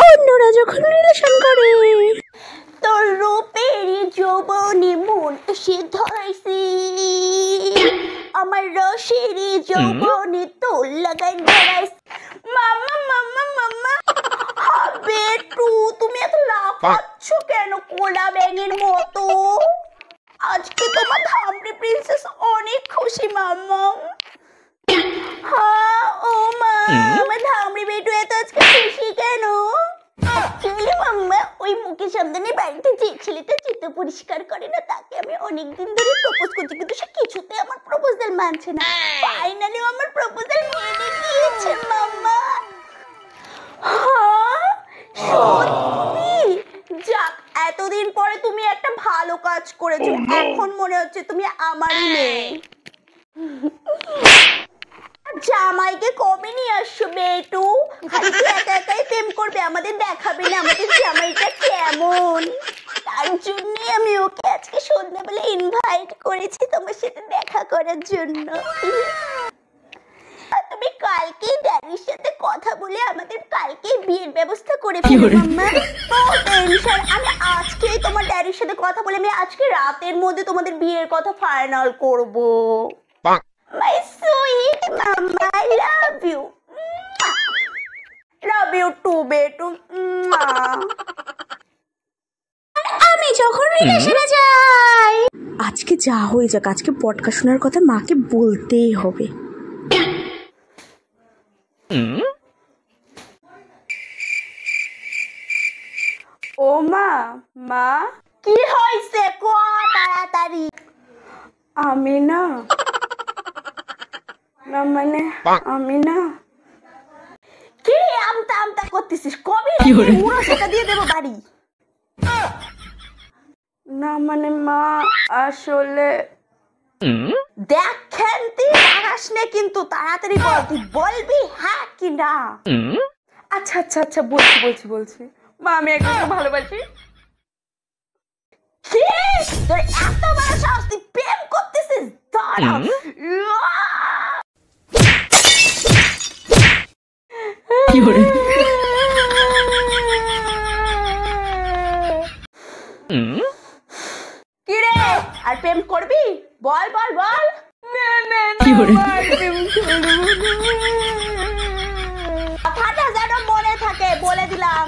অন্যরা যখন রিলেশন করে। তোর রূপের যৌবনে মন এসে ধরাইছি, আমার রসের যৌবনে তোর লাগাই ধরাইছি। মাম্মা মাম্মা মাম্মা হবে টু, তুমি এত লাফাচ্ছ কেন কোলা ব্যাঙের মতো? আজকে তোমার ধামড়ি প্রিন্সেস অনেক খুশি মাম্মা। হ্যাঁ ও মা, আমার ধামড়ি বেটু এত আজকে খুশি কেন? অ্যাকচুয়ালি মাম্মা, ওই মুকেশ আম্বানির বাড়িতে যে ছেলেটা চিত্ত পরিষ্কার করে না, তাকে আমি অনেকদিন ধরে প্রপোজ করছি, কিন্তু সে কিছুতে আমার প্রপোজাল মানছে না। ফাইনালি আমার প্রপোজাল মেনে নিয়েছে মাম্মা। হ্যাঁ সত্যি? যাক, এতদিন পরে তুমি একটা ভালো কাজ করেছো। এখন মনে হচ্ছে তুমি আমারই মেয়ে। জামাইকে কবে নিয়ে আসছো বেটু? খালি কি একা একাই প্রেম করবে, আমাদের দেখাবে না আমাদের জামাইটা কেমন? তার জন্যই আমি ওকে আজকে সন্ধ্যাবেলা ইনভাইট করেছি তোমার সাথে দেখা করার জন্য। তুমি কালকে ড্যাডির সাথে কথা বলে আমাদের কালকে বিয়ের ব্যবস্থা করে ফেলো মাম্মা। নো টেনশন, আমি আজকেই তোমার ড্যাডির সাথে কথা বলে আমি আজকে রাতের মধ্যে তোমাদের বিয়ের কথা ফাইনাল করব। My sweet mama, I love you. Love you too, বেটু। আমি যখন রিলেশনে যাই, আজকে যা হয়ে যাক, আজকে পডকাস্ট শোনার কথা মাকে বলতেই হবে। ও মা, মা কি হয়েছে কো তাড়াতাড়ি। আমি না মানে আমি না। কি আমতা আমতা করতেছিস? কবে পুরো টাকা দিয়ে দেবো বাড়ি। না মানে মা আসলে দেখেন তুই লাগাস নে, কিন্তু তাড়াতাড়ি বল, তুই বলবি হ্যাঁ কি না? আচ্ছা আচ্ছা আচ্ছা বলছি মা, আমি একজনকে ভালোবাসি। কি তোর এত বড় সাহস, তুই প্রেম করতেছিস? দাঁড়া। কি করে কি রে, আর প্রেম করবি? বল বল বল। কথাটা যেন মনে থাকে বলে দিলাম।